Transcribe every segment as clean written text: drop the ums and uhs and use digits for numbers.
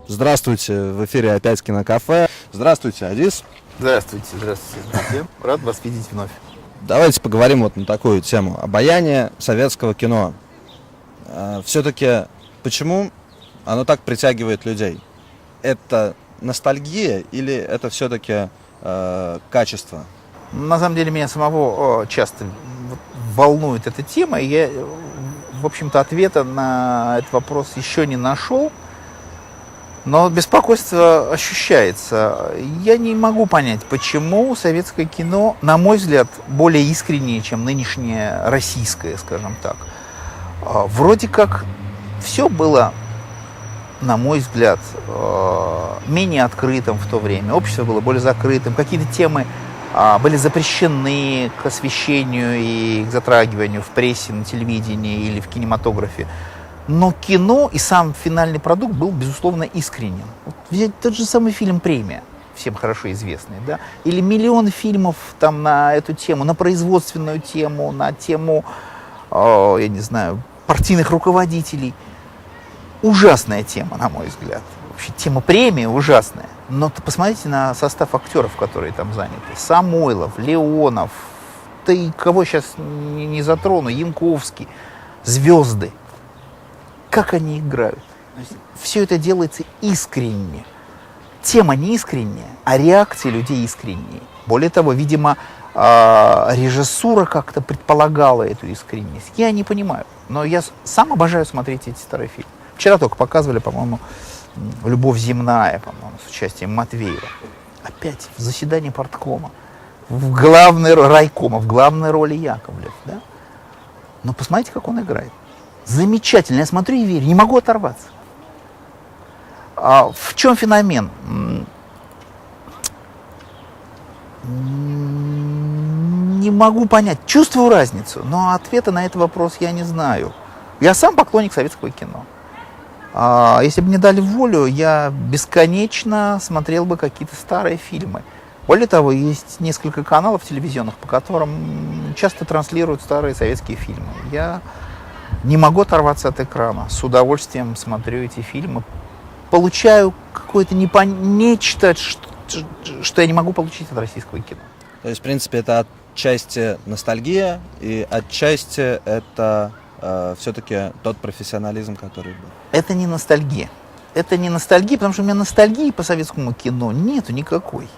Здравствуйте, в эфире опять Кинокафе. Здравствуйте, Адис. Здравствуйте, здравствуйте. Рад вас видеть вновь. Давайте поговорим вот на такую тему. Обаяние советского кино. Все-таки почему оно так притягивает людей? Это ностальгия или это все-таки качество? На самом деле меня самого часто волнует эта тема, и я, в общем-то, ответа на этот вопрос еще не нашел. Но беспокойство ощущается. Я не могу понять, почему советское кино, на мой взгляд, более искреннее, чем нынешнее российское, скажем так. Вроде как все было, на мой взгляд, менее открытым в то время. Общество было более закрытым. Какие-то темы были запрещены к освещению и к затрагиванию в прессе, на телевидении или в кинематографе. Но кино и сам финальный продукт был, безусловно, искренним. Вот взять тот же самый фильм «Премия», всем хорошо известный, да? Или миллион фильмов там на эту тему, на производственную тему, на тему, я не знаю, партийных руководителей. Ужасная тема, на мой взгляд. Вообще тема «Премии» ужасная. Но посмотрите на состав актеров, которые там заняты. Самойлов, Леонов, да и кого сейчас не затрону, Янковский, звезды. Как они играют. Все это делается искренне. Тема не искренняя, а реакции людей искренние. Более того, видимо, режиссура как-то предполагала эту искренность. Я не понимаю. Но я сам обожаю смотреть эти старые фильмы. Вчера только показывали, по-моему, «Любовь земная», по-моему, с участием Матвеева. Опять в заседании парткома. В главной райкома, в главной роли Яковлев. Да? Но посмотрите, как он играет. Замечательно. Я смотрю и верю. Не могу оторваться. В чем феномен? Не могу понять. Чувствую разницу, но ответа на этот вопрос я не знаю. Я сам поклонник советского кино. Если бы мне дали волю, я бесконечно смотрел бы какие-то старые фильмы. Более того, есть несколько каналов телевизионных, по которым часто транслируют старые советские фильмы. Я не могу оторваться от экрана. С удовольствием смотрю эти фильмы. Получаю какое-то нечто, что я не могу получить от российского кино. То есть, в принципе, это отчасти ностальгия, и отчасти это все-таки тот профессионализм, который был. Это не ностальгия. Это не ностальгия, потому что у меня ностальгии по советскому кино нету никакой.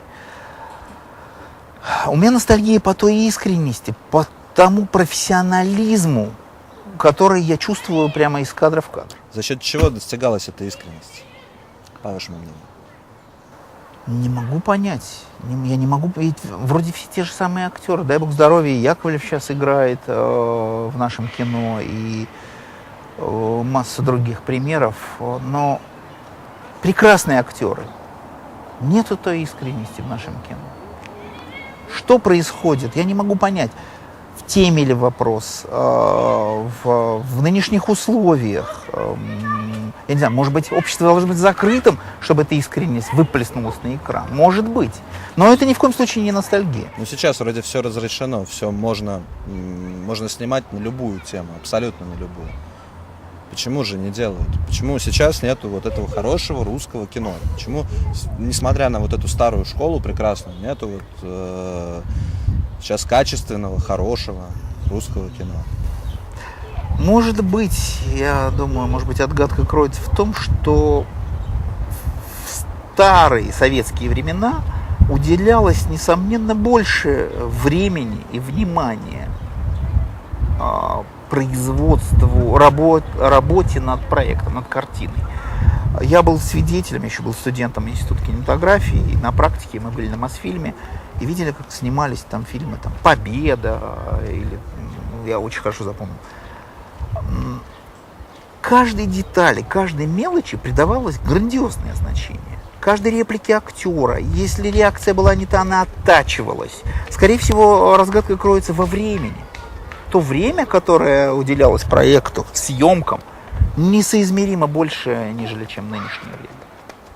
У меня ностальгия по той искренности, по тому профессионализму, который я чувствую прямо из кадра в кадр. За счет чего достигалась эта искренность, по вашему мнению? Не могу понять. Я не могу. Ведь вроде все те же самые актеры. Дай бог здоровья, Яковлев сейчас играет в нашем кино, и масса других примеров. Но прекрасные актеры. Нету той искренности в нашем кино. Что происходит? Я не могу понять. В теме ли вопрос, в нынешних условиях. Я не знаю, может быть, общество должно быть закрытым, чтобы эта искренность выплеснулась на экран. Может быть. Но это ни в коем случае не ностальгия. Ну, сейчас вроде все разрешено, все можно снимать на любую тему, абсолютно на любую. Почему же не делают? Почему сейчас нету вот этого хорошего русского кино? Почему, несмотря на вот эту старую школу прекрасную, нету вот сейчас качественного, хорошего русского кино? Может быть, я думаю, может быть, отгадка кроется в том, что в старые советские времена уделялось, несомненно, больше времени и внимания производству, работе над проектом, над картиной. Я был свидетелем, я еще был студентом Института кинематографии, и на практике мы были на Мосфильме и видели, как снимались там фильмы, там «Победа», или, я очень хорошо запомнил. Каждой детали, каждой мелочи придавалось грандиозное значение. Каждой реплике актера, если реакция была не та, она оттачивалась. Скорее всего, разгадка кроется во времени. То время, которое уделялось проекту, съемкам, несоизмеримо больше, нежели чем нынешнее время.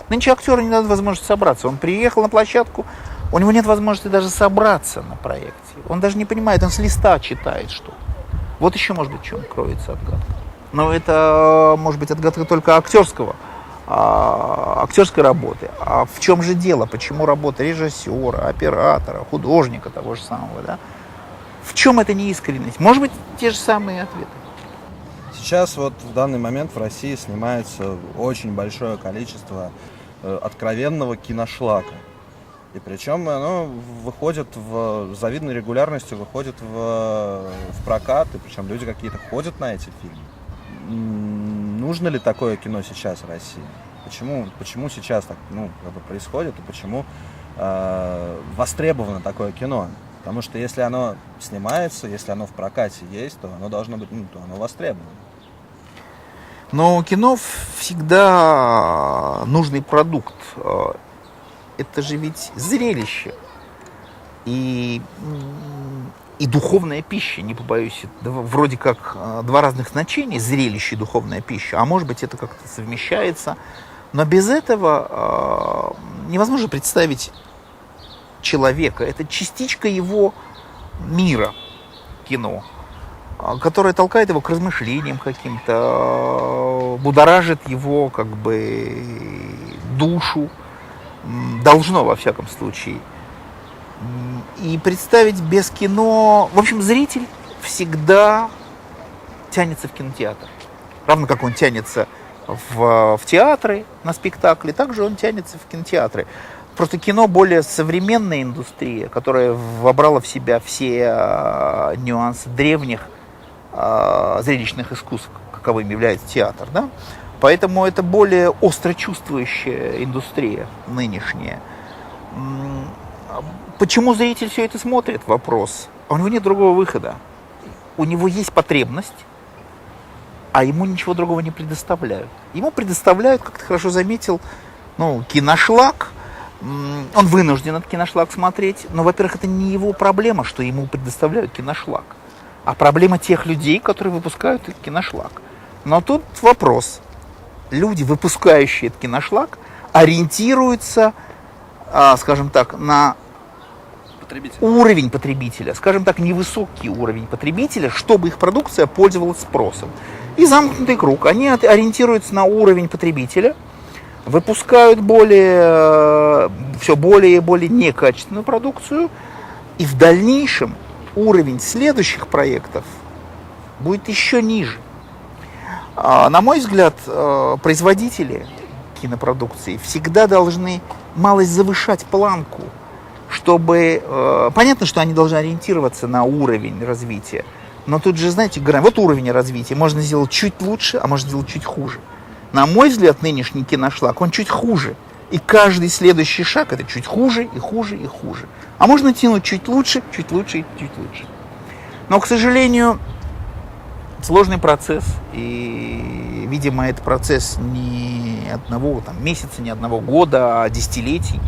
Нынче актеру не дают возможности собраться. Он приехал на площадку, у него нет возможности даже собраться на проекте. Он даже не понимает, он с листа читает что-то. Вот еще, может быть, в чем кроется отгадка. Но это, может быть, отгадка только актерского актерской работы. А в чем же дело? Почему работа режиссера, оператора, художника того же самого, да? В чем эта неискренность? Может быть, те же самые ответы. Сейчас вот в данный момент в России снимается очень большое количество откровенного киношлака. И причем оно выходит с завидной регулярностью, выходит в прокат, и причем люди какие-то ходят на эти фильмы. Нужно ли такое кино сейчас в России? Почему сейчас так происходит, и почему востребовано такое кино? Потому что если оно снимается, если оно в прокате есть, то оно должно быть, то оно востребовано. Но кино всегда нужный продукт. Это же ведь зрелище и духовная пища, не побоюсь. Вроде как два разных значения, зрелище и духовная пища. А может быть, это как-то совмещается. Но без этого невозможно представить человека. Это частичка его мира, кино, которое толкает его к размышлениям каким-то, будоражит его как бы душу. Должно, во всяком случае. И представить без кино... В общем, зритель всегда тянется в кинотеатр. Равно как он тянется в театры на спектакли, также он тянется в кинотеатры. Просто кино более современная индустрия, которая вобрала в себя все нюансы древних зрелищных искусств, каковым является театр, да? Поэтому это более остро чувствующая индустрия нынешняя. Почему зритель все это смотрит? Вопрос. У него нет другого выхода. У него есть потребность, а ему ничего другого не предоставляют. Ему предоставляют, как ты хорошо заметил, киношлак. Он вынужден этот киношлак смотреть. Но, во-первых, это не его проблема, что ему предоставляют киношлак, а проблема тех людей, которые выпускают этот киношлак. Но тут вопрос. Люди, выпускающие этот киношлак, ориентируются, скажем так, на уровень потребителя, скажем так, невысокий уровень потребителя, чтобы их продукция пользовалась спросом. И замкнутый круг. Они ориентируются на уровень потребителя, выпускают все более и более некачественную продукцию, и в дальнейшем уровень следующих проектов будет еще ниже. На мой взгляд, производители кинопродукции всегда должны малость завышать планку, чтобы... Понятно, что они должны ориентироваться на уровень развития, но тут же, знаете, вот уровень развития. Можно сделать чуть лучше, а можно сделать чуть хуже. На мой взгляд, нынешний киношлак, он чуть хуже. И каждый следующий шаг это чуть хуже и хуже и хуже. А можно тянуть чуть лучше, чуть лучше и чуть лучше. Но, к сожалению... Сложный процесс, и, видимо, это процесс не одного месяца, не одного года, а десятилетий.